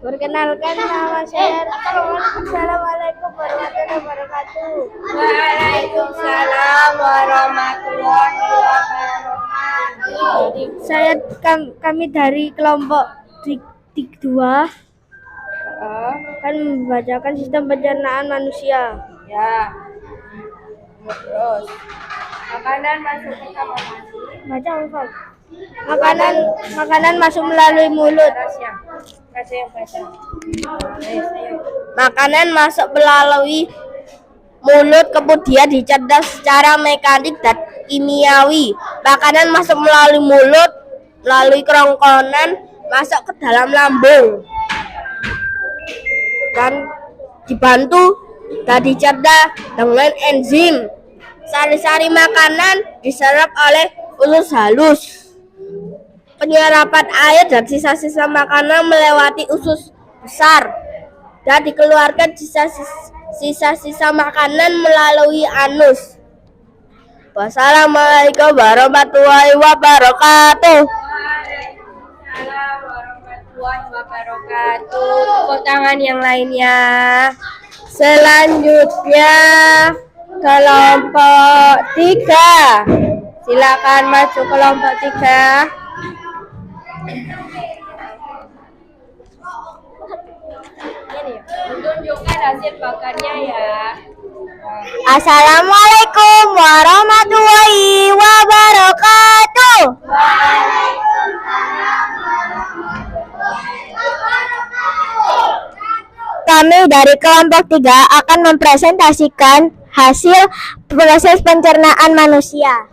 Perkenalkan nama saya. Assalamualaikum warahmatullahi wabarakatuh. Waalaikumsalam warahmatullahi wabarakatuh. Kami dari kelompok 2. Kan membacakan sistem pencernaan manusia. Ya. Terus makanan masuk ke kamar mandi. Baca hafal. Makanan masuk melalui mulut. Baca yang baca. Makanan masuk melalui mulut kemudian dicerna secara mekanik dan kimiawi. Makanan masuk melalui mulut, melalui kerongkongan, masuk ke dalam lambung dan dibantu dan dicerna dengan enzim. Sari-sari makanan diserap oleh usus halus. Penyerapan air dan sisa-sisa makanan melewati usus besar dan dikeluarkan sisa-sisa makanan melalui anus. Wassalamualaikum warahmatullahi wabarakatuh. Waalaikumsalam warahmatullahi wabarakatuh. Tepuk tangan yang lainnya. Selanjutnya kelompok 3. Silakan masuk kelompok 3. Tunjukkan hasil makannya ya. Assalamualaikum warahmatullahi wabarakatuh. Kami dari kelompok 3 akan mempresentasikan hasil proses pencernaan manusia.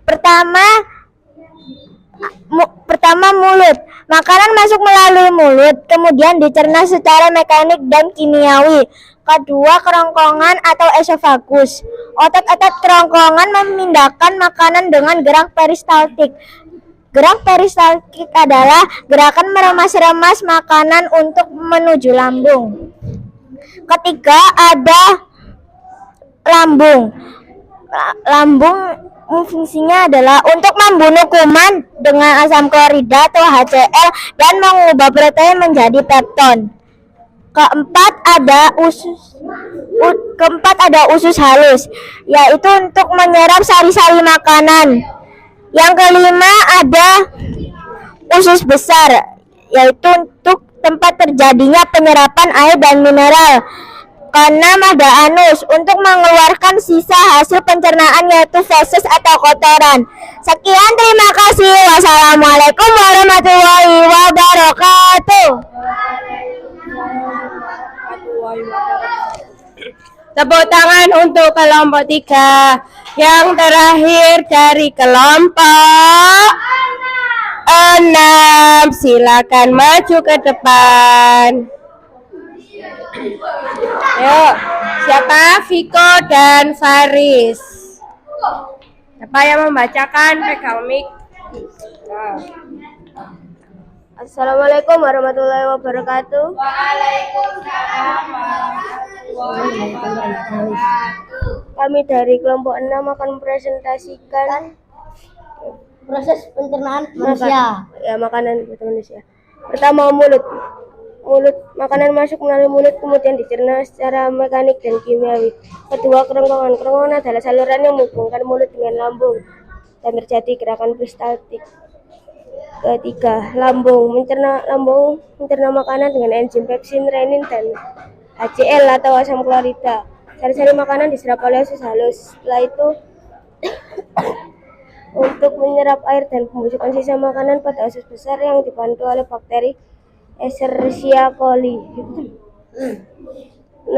Pertama mulut. Makanan masuk melalui mulut, kemudian dicerna secara mekanik dan kimiawi. Kedua, kerongkongan atau esofagus. Otot-otot kerongkongan memindahkan makanan dengan gerak peristaltik. Gerak peristaltik adalah gerakan meremas-remas makanan untuk menuju lambung. Ketiga, ada lambung. Lambung fungsinya adalah untuk membunuh kuman dengan asam klorida atau HCl dan mengubah protein menjadi pepton. Keempat ada usus halus, yaitu untuk menyerap sari-sari makanan. Yang kelima ada usus besar, yaitu untuk tempat terjadinya penyerapan air dan mineral. Keenam ada anus untuk mengeluarkan sisa hasil pencernaan, yaitu feses atau kotoran. Sekian, terima kasih. Wassalamualaikum warahmatullahi wabarakatuh. Tepuk tangan untuk kelompok 3. Yang terakhir dari kelompok 6. Silakan maju ke depan. Yuk, siapa? Viko dan Faris. Siapa yang membacakan? Pegang mic. Assalamualaikum warahmatullahi wabarakatuh. Waalaikumsalam warahmatullahi wabarakatuh. Kami dari kelompok 6 akan mempresentasikan Proses pencernaan manusia. makanan manusia. Pertama, mulut. Makanan masuk melalui mulut kemudian dicerna secara mekanik dan kimiawi. Kedua, kerongkongan. Kerongkongan adalah saluran yang menghubungkan mulut dengan lambung dan terjadi gerakan peristaltik. Ketiga, lambung mencerna makanan dengan enzim pepsin, renin, dan HCl atau asam klorida. Sari-sari makanan diserap oleh usus halus. Setelah itu untuk menyerap air dan membusukkan sisa makanan pada usus besar yang dibantu oleh bakteri Escherichia coli. 6.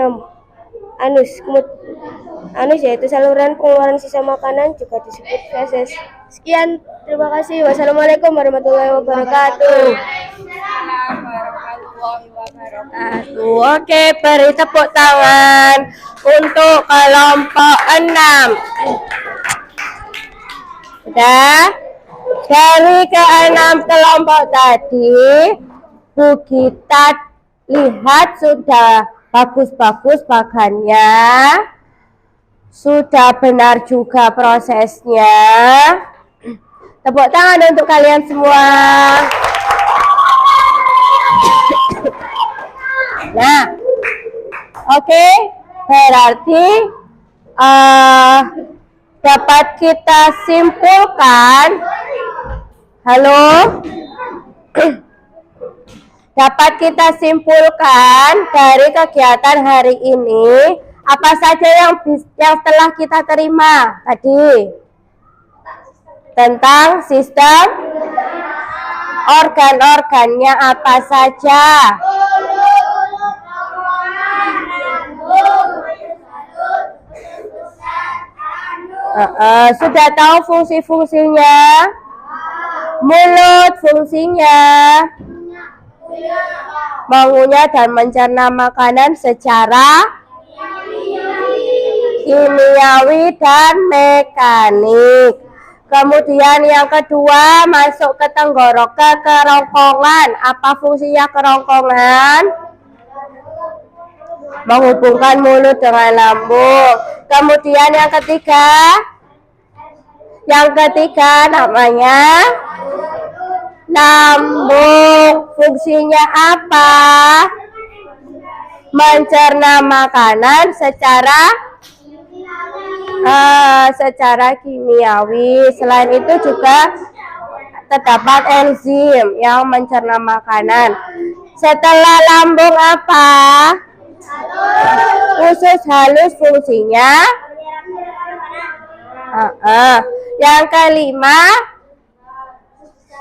Anus yaitu saluran pengeluaran sisa makanan, juga disebut feses. Sekian, terima kasih. Wassalamualaikum warahmatullahi wabarakatuh. Oke, beri tepuk tangan untuk kelompok 6. Sudah? Dari ke-6 kelompok tadi, Bu kita lihat sudah bagus-bagus bagannya, sudah benar juga prosesnya. Tepuk tangan untuk kalian semua. Nah, oke, berarti dapat kita simpulkan, halo, Dapat kita simpulkan dari kegiatan hari ini apa saja yang telah kita terima tadi tentang sistem organ-organnya apa saja. Sudah tahu fungsi-fungsinya? Mulut fungsinya mengunyah dan mencerna makanan secara kimiawi dan mekanik. Kemudian yang kedua masuk ke tenggorok, ke kerongkongan. Apa fungsinya kerongkongan? Menghubungkan mulut dengan lambung. Kemudian yang ketiga namanya lambung. Fungsinya apa? Mencerna makanan secara kimiawi. Selain itu juga terdapat enzim yang mencerna makanan. Setelah lambung apa? Usus halus fungsinya. Yang kelima,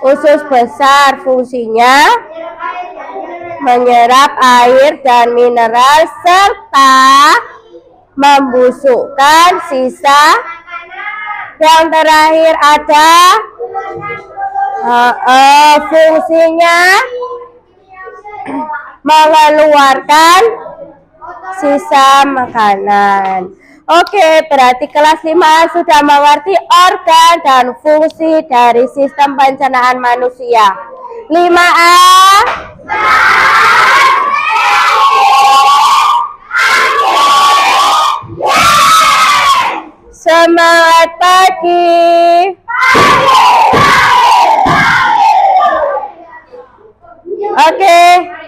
usus besar fungsinya menyerap air dan mineral serta membusukkan sisa. Yang terakhir ada fungsinya mengeluarkan sisa makanan. Oke, berarti kelas 5 sudah mengerti organ dan fungsi dari sistem pencernaan manusia. 5A. Semangat pagi. Oke,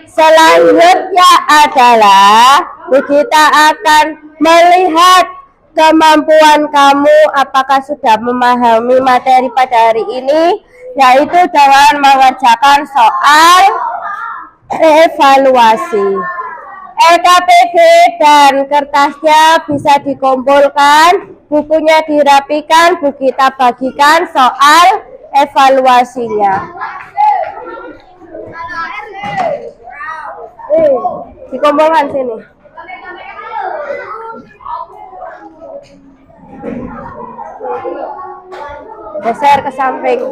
selanjutnya adalah kita akan melihat kemampuan kamu apakah sudah memahami materi pada hari ini, yaitu dengan mengerjakan soal evaluasi. LKPD dan kertasnya bisa dikumpulkan, bukunya dirapikan, kita bagikan soal evaluasinya. Dikumpulkan sini. Geser ke samping.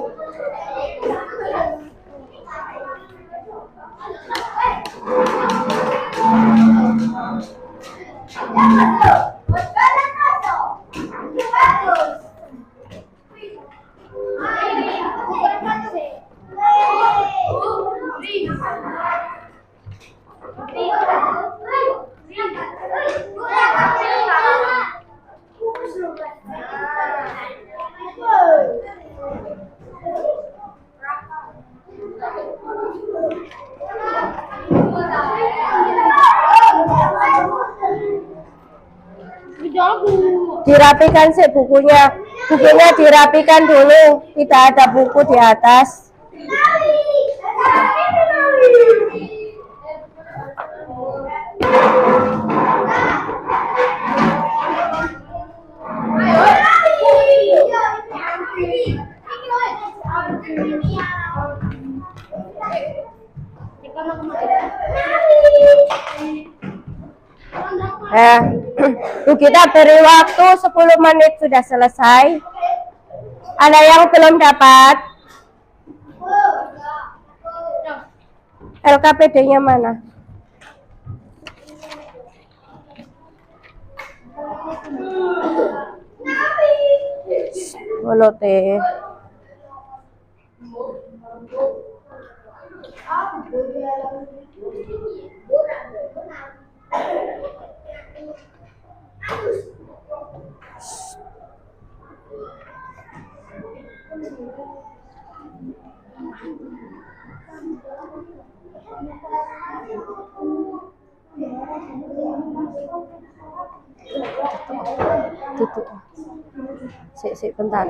Dirapikan sih bukunya dirapikan dulu, tidak ada buku di atas. Kita beri waktu 10 menit sudah selesai. Ada yang belum dapat? LKPD-nya mana? Bolote. Tutup. Sik bentar.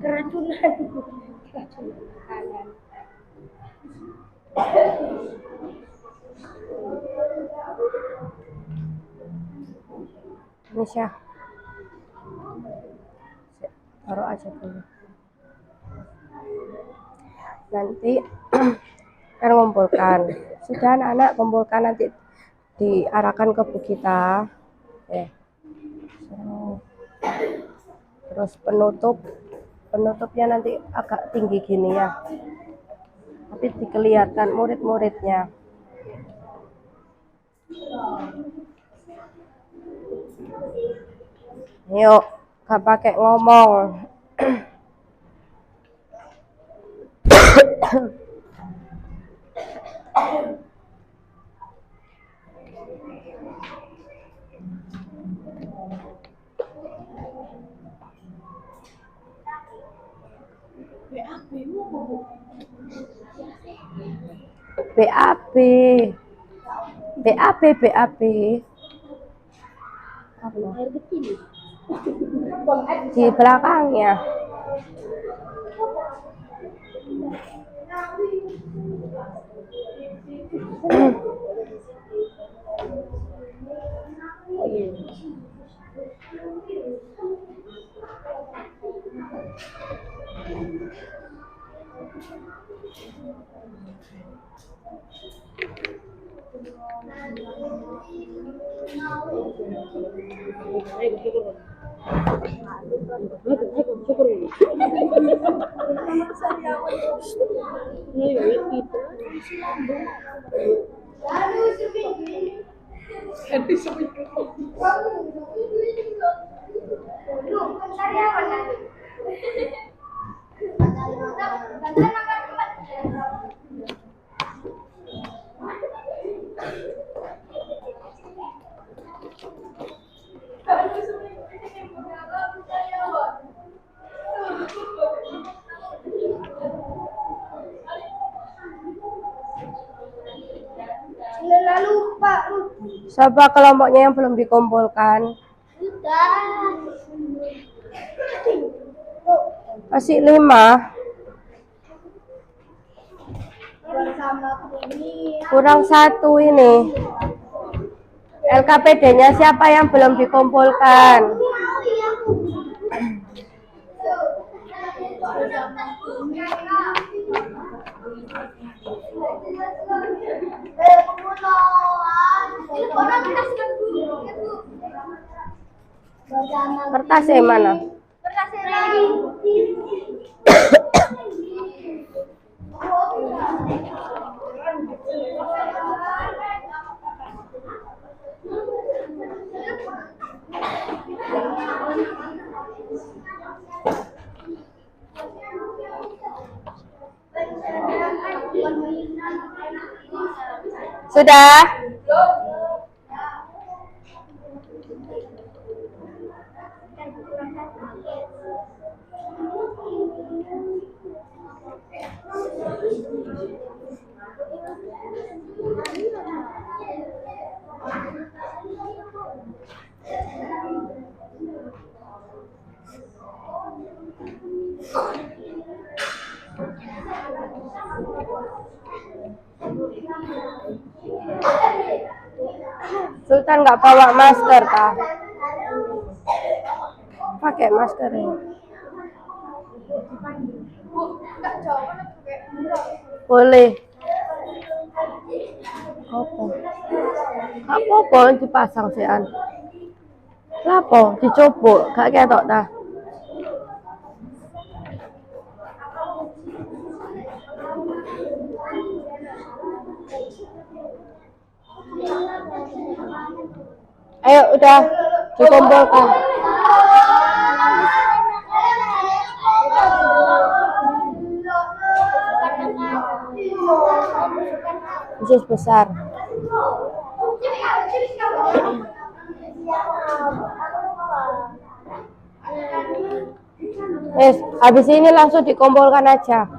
Keracunan. Indonesia. Taruh aja dulu. Nanti kan kumpulkan. Sudah anak-anak kumpulkan, nanti diarahkan ke bu kita. Terus penutupnya nanti agak tinggi gini ya. Tapi dikelihatan murid-muridnya. Yuk, gak pakai ngomong. BAB. Apa? Di belakangnya. Siapa kelompoknya yang belum dikumpulkan? Masih 5. Kurang 1 ini. LKPD-nya siapa yang belum dikumpulkan? Kertasnya mana? Sudah? Sultan nggak bawa masker, kah? Pakai masker ya. Boleh. Apa dipasang sih an? Apa dicopok? Gak ketok dah. Ayo udah dikumpulkan. usus besar. Habis ini langsung dikumpulkan aja.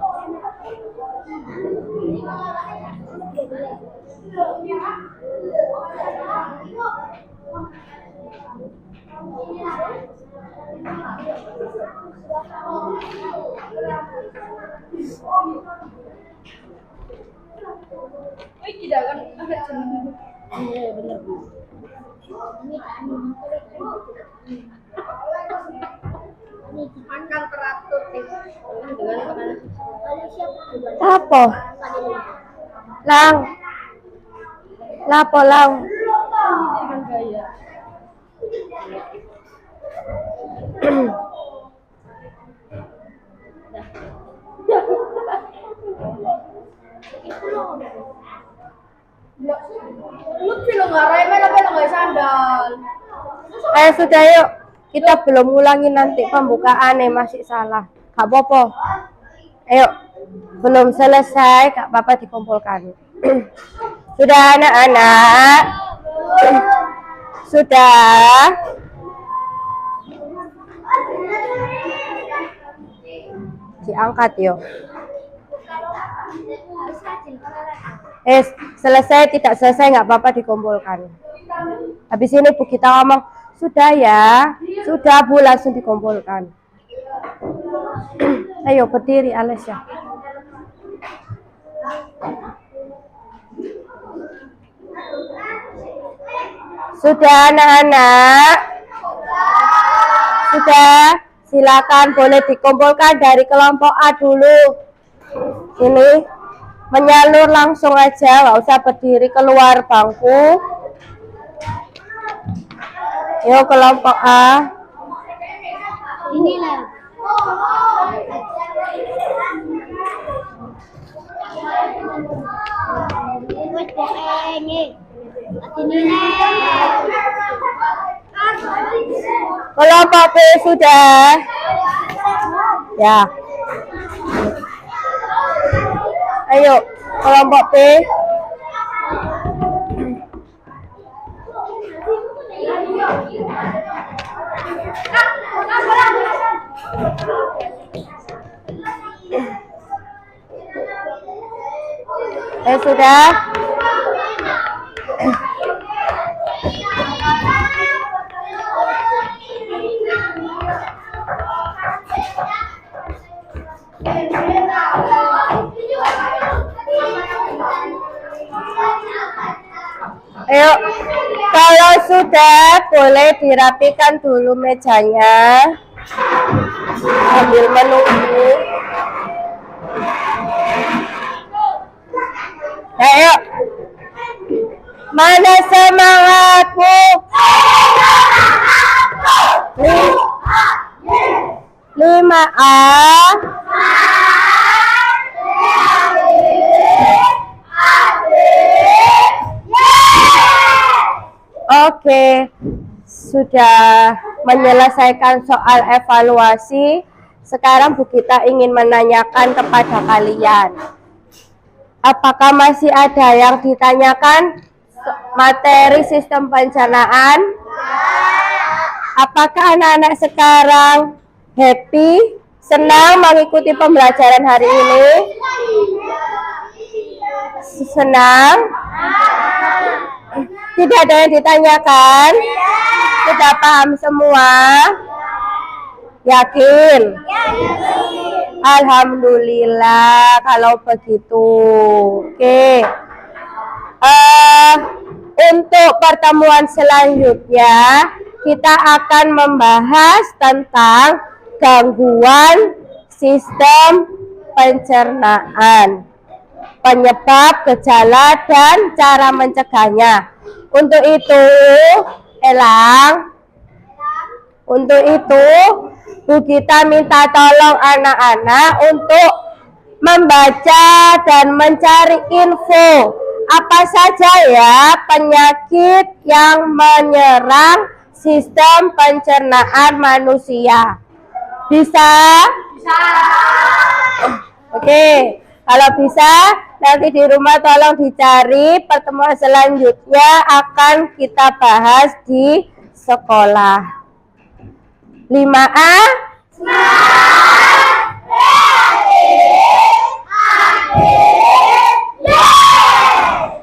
Apa? Lang. Lapo lang. Ayo sudah yuk. Kita belum ulangi nanti pembukaannya masih salah. Gak apa-apa. Ayo. Belum selesai, gak apa-apa dikumpulkan. Sudah anak-anak? Sudah? Diangkat yuk. Selesai tidak selesai nggak apa-apa dikumpulkan. Habis ini Bu kita ngomong sudah ya, sudah Bu langsung dikumpulkan. Ayo berdiri Alesya. Sudah anak-anak? Sudah? Silakan boleh dikumpulkan dari kelompok A dulu. Ini menyalur langsung aja, nggak usah berdiri keluar bangku. Yuk kelompok A. Inilah. Kelompok B sudah? Ya. Ayo, kelompok B. Sudah? Ayo, kalau sudah boleh dirapikan dulu mejanya sambil menunggu. Ayo, mana semangatmu? 5A. Oke, sudah menyelesaikan soal evaluasi. Sekarang Bu Gita ingin menanyakan kepada kalian. Apakah masih ada yang ditanyakan materi sistem pencernaan? Apakah anak-anak sekarang happy, senang mengikuti pembelajaran hari ini? Senang? Tidak ada yang ditanyakan? Sudah paham semua? Yakin? Alhamdulillah kalau begitu. Oke. Untuk pertemuan selanjutnya kita akan membahas tentang gangguan sistem pencernaan, penyebab, gejala, dan cara mencegahnya. Untuk itu, untuk itu Bu Gita minta tolong anak-anak untuk membaca dan mencari info apa saja ya penyakit yang menyerang sistem pencernaan manusia. Bisa? Bisa. Oke, Kalau bisa nanti di rumah tolong dicari, pertemuan selanjutnya akan kita bahas di sekolah. 5A.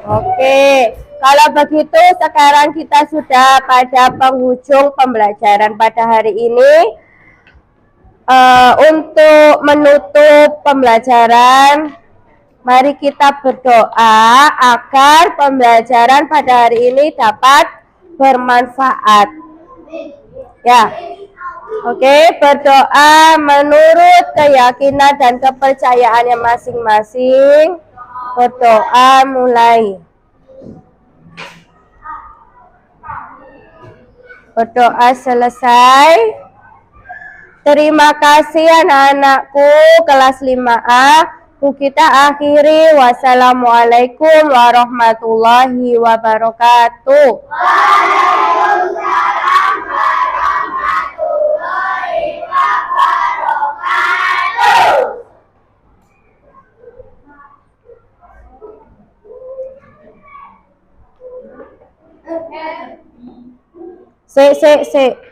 Oke, kalau begitu sekarang kita sudah pada penghujung pembelajaran pada hari ini. Untuk menutup pembelajaran, mari kita berdoa agar pembelajaran pada hari ini dapat bermanfaat. Ya, oke, berdoa menurut keyakinan dan kepercayaannya masing-masing. Berdoa mulai. Berdoa selesai. Terima kasih anak-anakku kelas 5A. Kita akhiri. Wassalamualaikum warahmatullahi wabarakatuh. Waalaikumsalam warahmatullahi wabarakatuh. Sik.